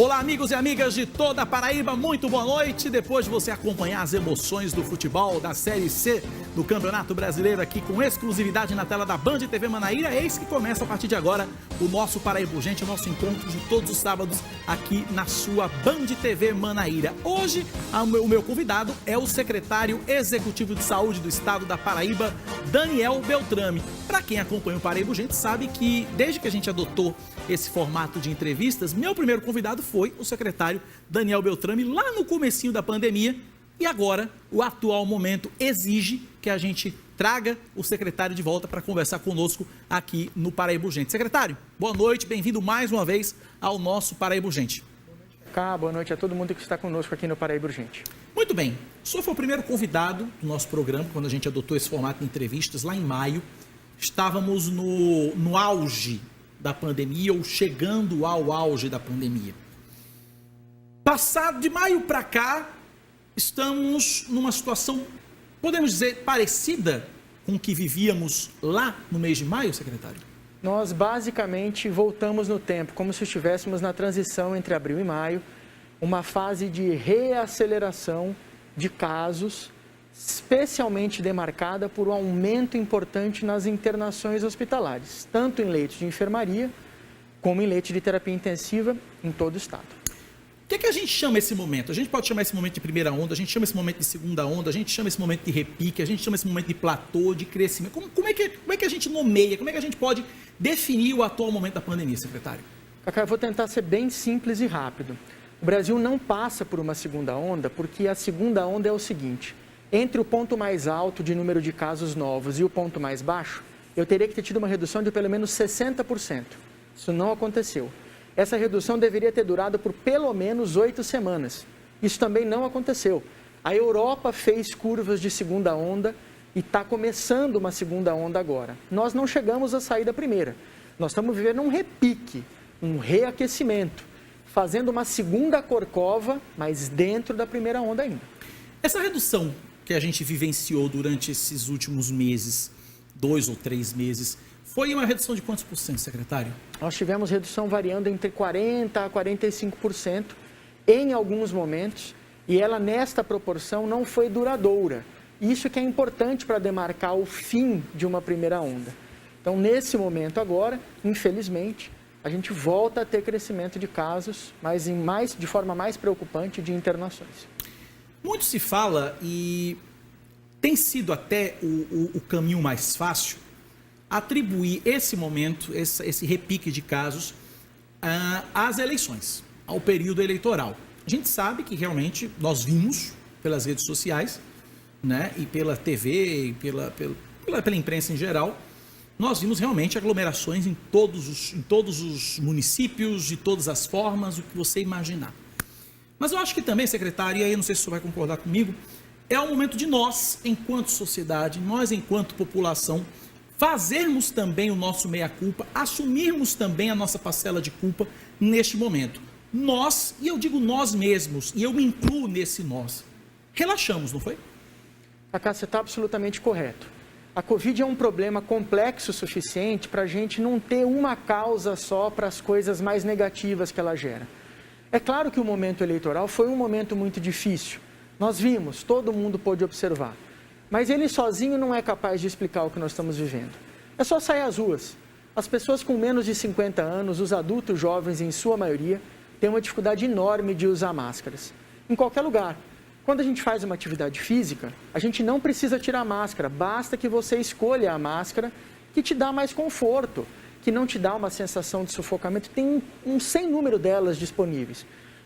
Olá, amigos e amigas de toda a Paraíba, muito boa noite. Depois de você acompanhar as emoções do futebol da Série C do Campeonato Brasileiro aqui com exclusividade na tela da Band TV Manaíra, eis que começa a partir de agora o nosso Paraíba Urgente, o nosso encontro de todos os sábados aqui na sua Band TV Manaíra. Hoje, o meu convidado é o secretário executivo de saúde do estado da Paraíba, Daniel Beltrame. Para quem acompanha o Paraíba Urgente sabe que desde que a gente adotou esse formato de entrevistas, meu primeiro convidado foi o secretário Daniel Beltrame lá no comecinho da pandemia e agora o atual momento exige que a gente traga o secretário de volta para conversar conosco aqui no Paraíba Urgente. Secretário, boa noite, bem-vindo mais uma vez ao nosso Paraíba Urgente. Boa noite a todo mundo que está conosco aqui no Paraíba Urgente. Muito bem, o senhor foi o primeiro convidado do nosso programa, quando a gente adotou esse formato de entrevistas lá em maio. Estávamos no auge da pandemia ou chegando ao auge da pandemia. Passado de maio para cá, estamos numa situação, podemos dizer, parecida com o que vivíamos lá no mês de maio, secretário? Nós basicamente voltamos no tempo, como se estivéssemos na transição entre abril e maio, uma fase de reaceleração de casos, especialmente demarcada por um aumento importante nas internações hospitalares, tanto em leitos de enfermaria, como em leitos de terapia intensiva em todo o estado. O que a gente chama esse momento? A gente pode chamar esse momento de primeira onda, a gente chama esse momento de segunda onda, a gente chama esse momento de repique, a gente chama esse momento de platô, de crescimento. Como é que a gente nomeia, como é que a gente pode definir o atual momento da pandemia, secretário? Cacá, eu vou tentar ser bem simples e rápido. O Brasil não passa por uma segunda onda, porque a segunda onda é o seguinte: entre o ponto mais alto de número de casos novos e o ponto mais baixo, eu teria que ter tido uma redução de pelo menos 60%. Isso não aconteceu. Essa redução deveria ter durado por pelo menos 8 semanas. Isso também não aconteceu. A Europa fez curvas de segunda onda e está começando uma segunda onda agora. Nós não chegamos a sair da primeira. Nós estamos vivendo um repique, um reaquecimento, fazendo uma segunda corcova, mas dentro da primeira onda ainda. Essa redução que a gente vivenciou durante esses últimos meses, 2 ou 3 meses, foi uma redução de quantos por cento, secretário? Nós tivemos redução variando entre 40% a 45% em alguns momentos, e ela nesta proporção não foi duradoura. Isso que é importante para demarcar o fim de uma primeira onda. Então, nesse momento agora, infelizmente, a gente volta a ter crescimento de casos, mas de forma mais preocupante, de internações. Muito se fala, e tem sido até o caminho mais fácil, atribuir esse momento, esse repique de casos, às eleições, ao período eleitoral. A gente sabe que realmente nós vimos pelas redes sociais, né, e pela TV, e pela imprensa em geral, nós vimos realmente aglomerações em todos os municípios, de todas as formas, o que você imaginar. Mas eu acho que também, secretário, e aí não sei se o senhor vai concordar comigo, é o momento de nós, enquanto sociedade, nós, enquanto população, fazermos também o nosso meia-culpa, assumirmos também a nossa parcela de culpa neste momento. Nós, e eu digo nós mesmos, e eu me incluo nesse nós, relaxamos, não foi? Cacá, você está absolutamente correto. A Covid é um problema complexo o suficiente para a gente não ter uma causa só para as coisas mais negativas que ela gera. É claro que o momento eleitoral foi um momento muito difícil. Nós vimos, todo mundo pôde observar. Mas ele sozinho não é capaz de explicar o que nós estamos vivendo. É só sair às ruas. As pessoas com menos de 50 anos, os adultos jovens em sua maioria, têm uma dificuldade enorme de usar máscaras. Em qualquer lugar. Quando a gente faz uma atividade física, a gente não precisa tirar a máscara. Basta que você escolha a máscara que te dá mais conforto, que não te dá uma sensação de sufocamento. Tem um sem número delas disponíveis.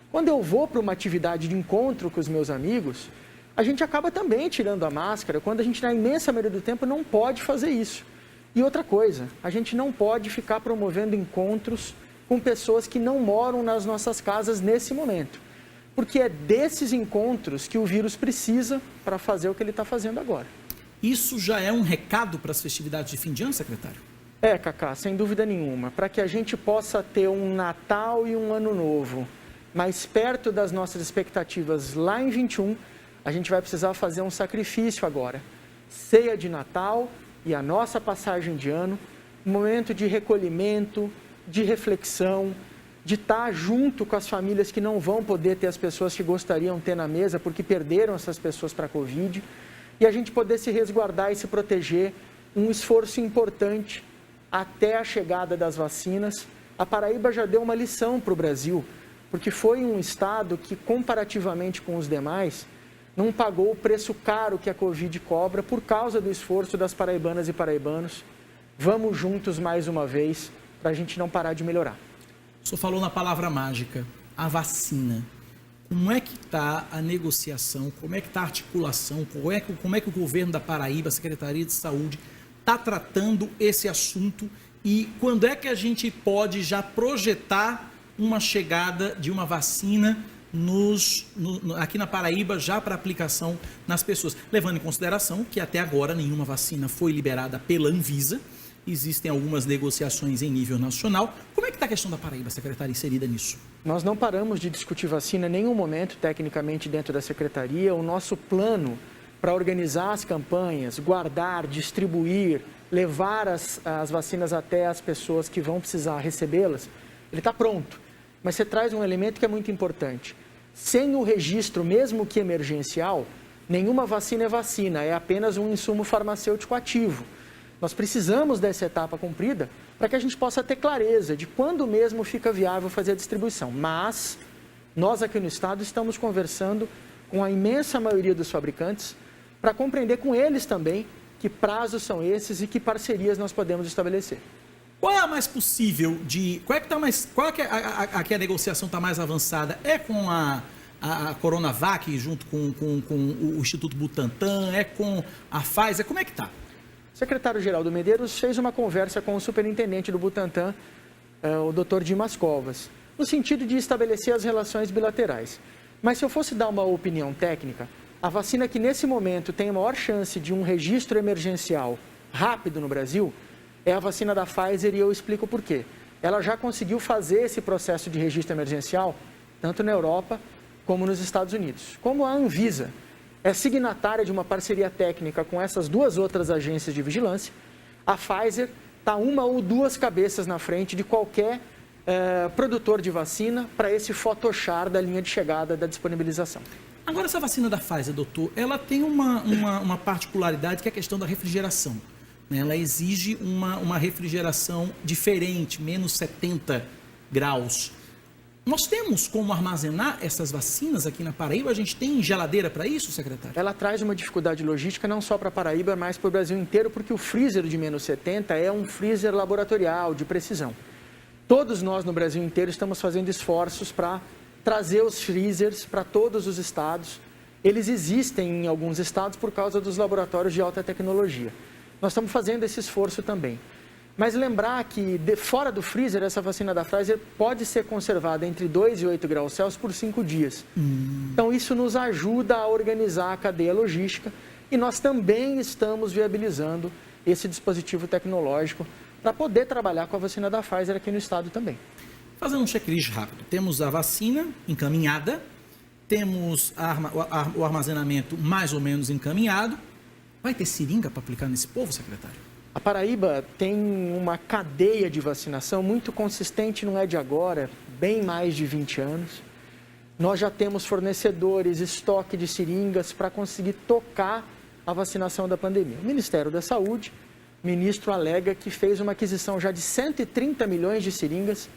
Quando eu vou para uma atividade de encontro com os meus amigos, a gente acaba também tirando a máscara, quando a gente, na imensa maioria do tempo, não pode fazer isso. E outra coisa, a gente não pode ficar promovendo encontros com pessoas que não moram nas nossas casas nesse momento. Porque é desses encontros que o vírus precisa para fazer o que ele está fazendo agora. Isso já é um recado para as festividades de fim de ano, secretário? Cacá, sem dúvida nenhuma. Para que a gente possa ter um Natal e um Ano Novo mais perto das nossas expectativas lá em 21, a gente vai precisar fazer um sacrifício agora. Ceia de Natal e a nossa passagem de ano, um momento de recolhimento, de reflexão, de estar junto com as famílias que não vão poder ter as pessoas que gostariam de ter na mesa porque perderam essas pessoas para a Covid, e a gente poder se resguardar e se proteger, um esforço importante até a chegada das vacinas. A Paraíba já deu uma lição para o Brasil, porque foi um estado que, comparativamente com os demais, não pagou o preço caro que a Covid cobra por causa do esforço das paraibanas e paraibanos. Vamos juntos mais uma vez, para a gente não parar de melhorar. O senhor falou na palavra mágica, a vacina. Como é que está a negociação, como é que está a articulação, como é que o governo da Paraíba, a Secretaria de Saúde, está tratando esse assunto e quando é que a gente pode já projetar uma chegada de uma vacina aqui na Paraíba já para aplicação nas pessoas? Levando em consideração que até agora nenhuma vacina foi liberada pela Anvisa, existem algumas negociações em nível nacional. Como é que está a questão da Paraíba, secretária, inserida nisso? Nós não paramos de discutir vacina em nenhum momento, tecnicamente, dentro da Secretaria. O nosso plano para organizar as campanhas, guardar, distribuir, levar as vacinas até as pessoas que vão precisar recebê-las, ele está pronto. Mas você traz um elemento que é muito importante. Sem o registro, mesmo que emergencial, nenhuma vacina é vacina, é apenas um insumo farmacêutico ativo. Nós precisamos dessa etapa cumprida para que a gente possa ter clareza de quando mesmo fica viável fazer a distribuição. Mas nós aqui no Estado estamos conversando com a imensa maioria dos fabricantes para compreender com eles também que prazos são esses e que parcerias nós podemos estabelecer. Qual é a mais possível de... Qual é que a negociação está mais avançada? É com a Coronavac junto com o Instituto Butantan? É com a Pfizer? Como é que está? O secretário-geral do Medeiros fez uma conversa com o superintendente do Butantan, o Dr. Dimas Covas, no sentido de estabelecer as relações bilaterais. Mas se eu fosse dar uma opinião técnica, a vacina que nesse momento tem a maior chance de um registro emergencial rápido no Brasil é a vacina da Pfizer, e eu explico por quê. Ela já conseguiu fazer esse processo de registro emergencial, tanto na Europa como nos Estados Unidos. Como a Anvisa é signatária de uma parceria técnica com essas duas outras agências de vigilância, a Pfizer está uma ou duas cabeças na frente de qualquer produtor de vacina para esse photochar da linha de chegada da disponibilização. Agora, essa vacina da Pfizer, doutor, ela tem uma particularidade que é a questão da refrigeração. Ela exige uma refrigeração diferente, menos 70 graus. Nós temos como armazenar essas vacinas aqui na Paraíba? A gente tem geladeira para isso, secretário? Ela traz uma dificuldade logística não só para a Paraíba, mas para o Brasil inteiro, porque o freezer de menos 70 é um freezer laboratorial, de precisão. Todos nós no Brasil inteiro estamos fazendo esforços para trazer os freezers para todos os estados. Eles existem em alguns estados por causa dos laboratórios de alta tecnologia. Nós estamos fazendo esse esforço também. Mas lembrar que fora do freezer, essa vacina da Pfizer pode ser conservada entre 2 e 8 graus Celsius por 5 dias. Então isso nos ajuda a organizar a cadeia logística e nós também estamos viabilizando esse dispositivo tecnológico para poder trabalhar com a vacina da Pfizer aqui no estado também. Fazendo um checklist rápido, temos a vacina encaminhada, temos o armazenamento mais ou menos encaminhado. Vai ter seringa para aplicar nesse povo, secretário? A Paraíba tem uma cadeia de vacinação muito consistente, não é de agora, bem mais de 20 anos. Nós já temos fornecedores, estoque de seringas para conseguir tocar a vacinação da pandemia. O Ministério da Saúde, o ministro alega que fez uma aquisição já de 130 milhões de seringas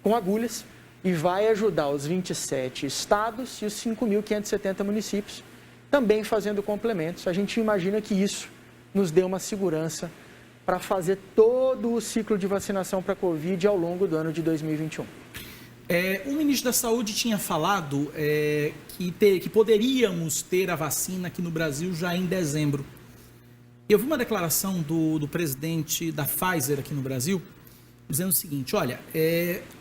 com agulhas e vai ajudar os 27 estados e os 5.570 municípios, também fazendo complementos. A gente imagina que isso nos dê uma segurança para fazer todo o ciclo de vacinação para a Covid ao longo do ano de 2021. O ministro da Saúde tinha falado que poderíamos ter a vacina aqui no Brasil já em dezembro. Eu vi uma declaração do presidente da Pfizer aqui no Brasil, dizendo o seguinte: olha,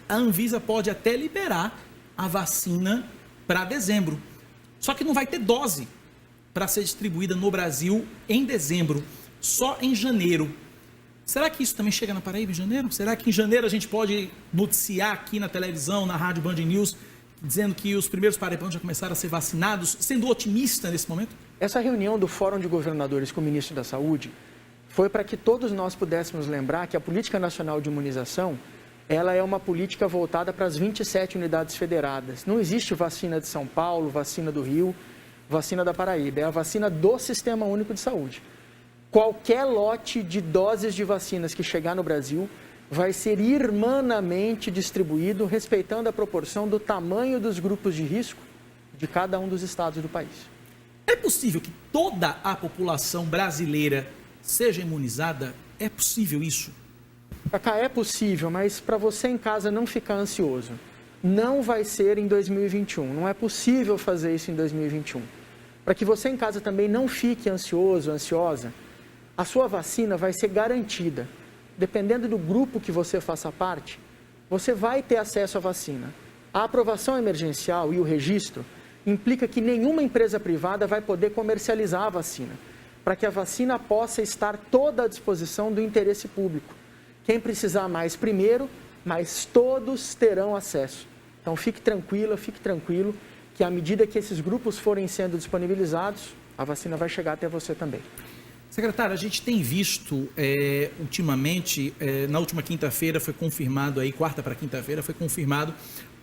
a Anvisa pode até liberar a vacina para dezembro, só que não vai ter dose para ser distribuída no Brasil em dezembro, só em janeiro. Será que isso também chega na Paraíba em janeiro? Será que em janeiro a gente pode noticiar aqui na televisão, na rádio Band News, dizendo que os primeiros paraibanos já começaram a ser vacinados, sendo otimista nesse momento? Essa reunião do Fórum de Governadores com o Ministro da Saúde foi para que todos nós pudéssemos lembrar que a Política Nacional de Imunização ela é uma política voltada para as 27 unidades federadas. Não existe vacina de São Paulo, vacina do Rio, vacina da Paraíba. É a vacina do Sistema Único de Saúde. Qualquer lote de doses de vacinas que chegar no Brasil vai ser irmanamente distribuído, respeitando a proporção do tamanho dos grupos de risco de cada um dos estados do país. É possível que toda a população brasileira seja imunizada? É possível isso? Cacá, é possível, mas para você em casa não ficar ansioso, não vai ser em 2021. Não é possível fazer isso em 2021. Para que você em casa também não fique ansioso, ansiosa, a sua vacina vai ser garantida. Dependendo do grupo que você faça parte, você vai ter acesso à vacina. A aprovação emergencial e o registro implica que nenhuma empresa privada vai poder comercializar a vacina, para que a vacina possa estar toda à disposição do interesse público. Quem precisar mais primeiro, mas todos terão acesso. Então fique tranquilo, que à medida que esses grupos forem sendo disponibilizados, a vacina vai chegar até você também. Secretário, a gente tem visto ultimamente, na última quinta-feira foi confirmado, quarta para quinta-feira, foi confirmado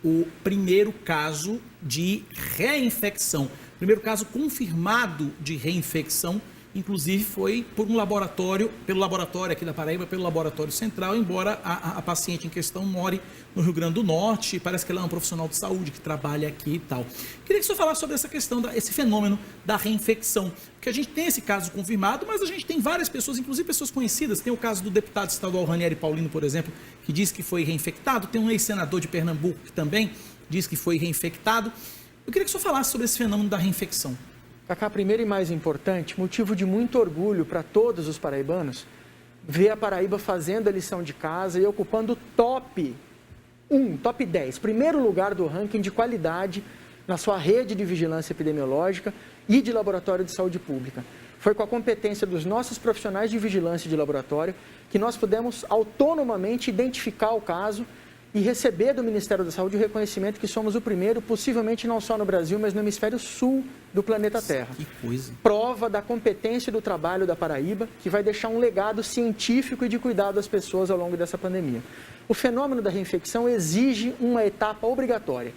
o primeiro caso de reinfecção. Primeiro caso confirmado de reinfecção, inclusive foi por um laboratório, pelo laboratório aqui da Paraíba, pelo Laboratório Central, embora a paciente em questão more no Rio Grande do Norte, parece que ela é uma profissional de saúde que trabalha aqui e tal. Queria que o senhor falasse sobre essa questão, esse fenômeno da reinfecção, porque a gente tem esse caso confirmado, mas a gente tem várias pessoas, inclusive pessoas conhecidas, tem o caso do deputado estadual Ranieri Paulino, por exemplo, que diz que foi reinfectado, tem um ex-senador de Pernambuco que também diz que foi reinfectado. Eu queria que o senhor falasse sobre esse fenômeno da reinfecção. Cacá, primeiro e mais importante, motivo de muito orgulho para todos os paraibanos, ver a Paraíba fazendo a lição de casa e ocupando o top 10, primeiro lugar do ranking de qualidade na sua rede de vigilância epidemiológica e de laboratório de saúde pública. Foi com a competência dos nossos profissionais de vigilância de laboratório que nós pudemos autonomamente identificar o caso e receber do Ministério da Saúde o reconhecimento que somos o primeiro, possivelmente não só no Brasil, mas no hemisfério sul do planeta Terra. Que coisa. Prova da competência do trabalho da Paraíba, que vai deixar um legado científico e de cuidado às pessoas ao longo dessa pandemia. O fenômeno da reinfecção exige uma etapa obrigatória.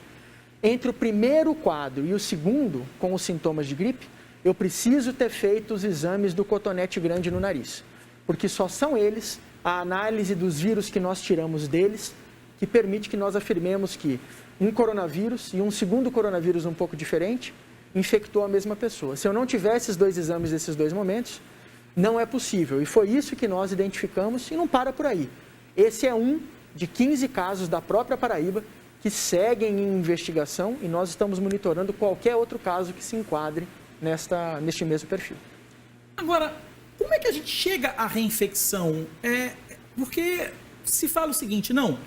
Entre o primeiro quadro e o segundo, com os sintomas de gripe, eu preciso ter feito os exames do cotonete grande no nariz, porque só são eles, a análise dos vírus que nós tiramos deles, que permite que nós afirmemos que um coronavírus e um segundo coronavírus um pouco diferente infectou a mesma pessoa. Se eu não tiver esses dois exames nesses dois momentos, não é possível. E foi isso que nós identificamos e não para por aí. Esse é um de 15 casos da própria Paraíba que seguem em investigação e nós estamos monitorando qualquer outro caso que se enquadre neste mesmo perfil. Agora, como é que a gente chega à reinfecção? Porque se fala o seguinte, não,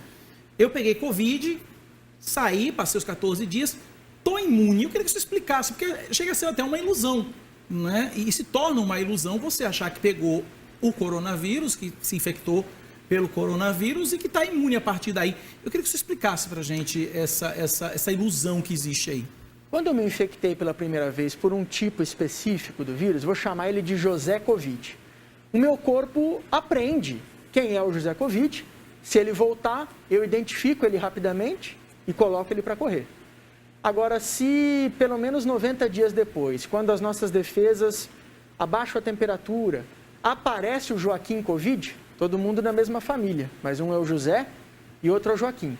eu peguei Covid, saí, passei os 14 dias, estou imune. Eu queria que você explicasse, porque chega a ser até uma ilusão, né? E se torna uma ilusão você achar que pegou o coronavírus, que se infectou pelo coronavírus e que está imune a partir daí. Eu queria que você explicasse para a gente essa ilusão que existe aí. Quando eu me infectei pela primeira vez por um tipo específico do vírus, vou chamar ele de José Covid. O meu corpo aprende quem é o José Covid. Se ele voltar, eu identifico ele rapidamente e coloco ele para correr. Agora, se pelo menos 90 dias depois, quando as nossas defesas abaixam a temperatura, aparece o Joaquim Covid, todo mundo na mesma família, mas um é o José e outro é o Joaquim.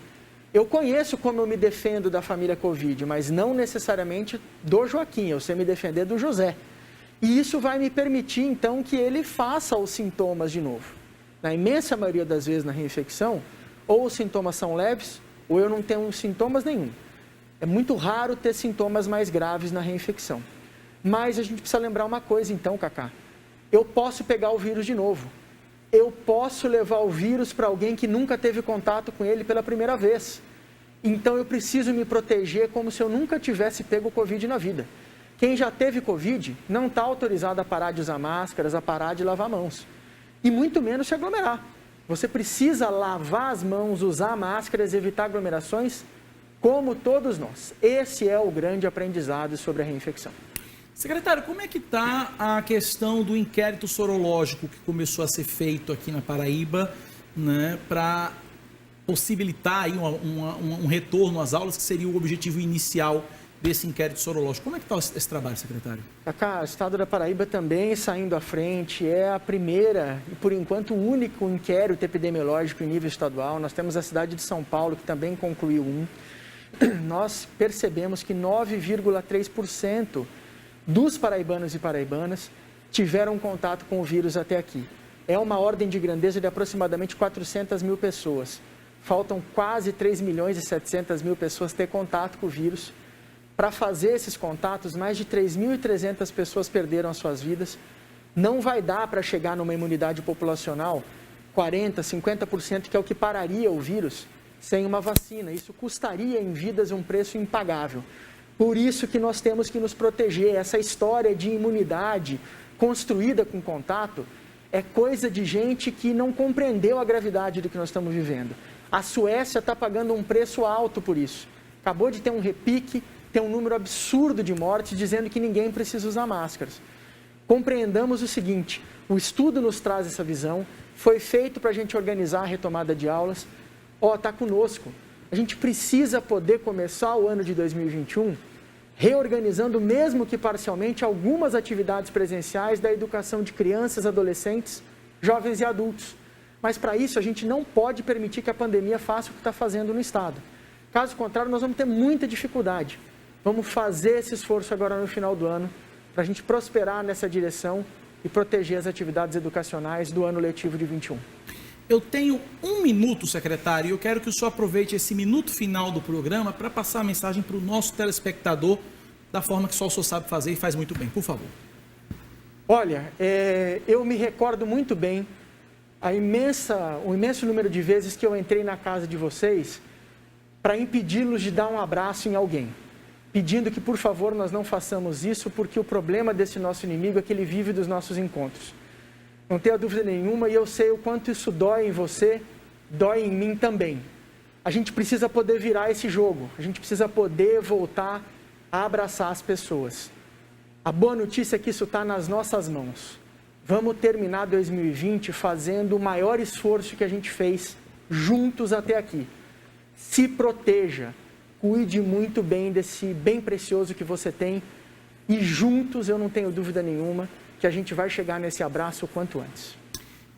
Eu conheço como eu me defendo da família Covid, mas não necessariamente do Joaquim, eu sei me defender do José. E isso vai me permitir, então, que ele faça os sintomas de novo. Na imensa maioria das vezes na reinfecção, ou os sintomas são leves, ou eu não tenho sintomas nenhum. É muito raro ter sintomas mais graves na reinfecção. Mas a gente precisa lembrar uma coisa então, Cacá. Eu posso pegar o vírus de novo. Eu posso levar o vírus para alguém que nunca teve contato com ele pela primeira vez. Então eu preciso me proteger como se eu nunca tivesse pego o Covid na vida. Quem já teve Covid não está autorizado a parar de usar máscaras, a parar de lavar mãos. E muito menos se aglomerar. Você precisa lavar as mãos, usar máscaras, evitar aglomerações, como todos nós. Esse é o grande aprendizado sobre a reinfecção. Secretário, como é que está a questão do inquérito sorológico que começou a ser feito aqui na Paraíba, né, para possibilitar aí um retorno às aulas, que seria o objetivo inicial desse inquérito sorológico. Como é que está esse trabalho, secretário? Cacá, o Estado da Paraíba também saindo à frente, é a primeira e, por enquanto, o único inquérito epidemiológico em nível estadual. Nós temos a cidade de São Paulo, que também concluiu um. Nós percebemos que 9,3% dos paraibanos e paraibanas tiveram contato com o vírus até aqui. É uma ordem de grandeza de aproximadamente 400 mil pessoas. Faltam quase 3 milhões e 700 mil pessoas ter contato com o vírus. Para fazer esses contatos, mais de 3.300 pessoas perderam as suas vidas. Não vai dar para chegar numa imunidade populacional 40%, 50%, que é o que pararia o vírus, sem uma vacina. Isso custaria em vidas um preço impagável. Por isso que nós temos que nos proteger. Essa história de imunidade construída com contato é coisa de gente que não compreendeu a gravidade do que nós estamos vivendo. A Suécia está pagando um preço alto por isso. Acabou de ter um repique, tem um número absurdo de mortes, dizendo que ninguém precisa usar máscaras. Compreendamos o seguinte, o estudo nos traz essa visão, foi feito para a gente organizar a retomada de aulas. Está conosco. A gente precisa poder começar o ano de 2021 reorganizando, mesmo que parcialmente, algumas atividades presenciais da educação de crianças, adolescentes, jovens e adultos. Mas para isso a gente não pode permitir que a pandemia faça o que está fazendo no Estado. Caso contrário, nós vamos ter muita dificuldade. Vamos fazer esse esforço agora no final do ano, para a gente prosperar nessa direção e proteger as atividades educacionais do ano letivo de 21. Eu tenho 1 minuto, secretário, e eu quero que o senhor aproveite esse minuto final do programa para passar a mensagem para o nosso telespectador da forma que só o senhor sabe fazer e faz muito bem. Por favor. Olha, eu me recordo muito bem o imenso número de vezes que eu entrei na casa de vocês para impedi-los de dar um abraço em alguém, pedindo que, por favor, nós não façamos isso, porque o problema desse nosso inimigo é que ele vive dos nossos encontros. Não tenho dúvida nenhuma, e eu sei o quanto isso dói em você, dói em mim também. A gente precisa poder virar esse jogo, a gente precisa poder voltar a abraçar as pessoas. A boa notícia é que isso está nas nossas mãos. Vamos terminar 2020 fazendo o maior esforço que a gente fez juntos até aqui. Se proteja, cuide muito bem desse bem precioso que você tem, e juntos, eu não tenho dúvida nenhuma, que a gente vai chegar nesse abraço o quanto antes.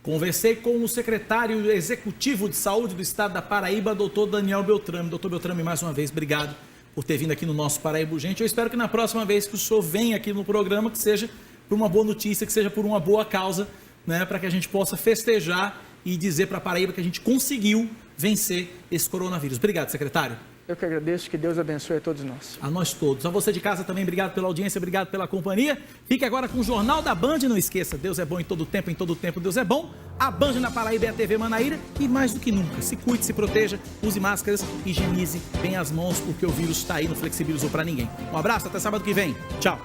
Conversei com o secretário executivo de saúde do estado da Paraíba, doutor Daniel Beltrame. Doutor Beltrame, mais uma vez, obrigado por ter vindo aqui no nosso Paraíba Urgente. Eu espero que na próxima vez que o senhor venha aqui no programa, que seja por uma boa notícia, que seja por uma boa causa, né, para que a gente possa festejar e dizer para a Paraíba que a gente conseguiu vencer esse coronavírus. Obrigado, secretário. Eu que agradeço, que Deus abençoe a todos nós. A nós todos. A você de casa também, obrigado pela audiência, obrigado pela companhia. Fique agora com o Jornal da Band. Não esqueça, Deus é bom em todo tempo Deus é bom. A Band na Paraíba é a TV Manaíra. E mais do que nunca, se cuide, se proteja, use máscaras, higienize bem as mãos, porque o vírus está aí, não flexibilizou para ninguém. Um abraço, até sábado que vem. Tchau.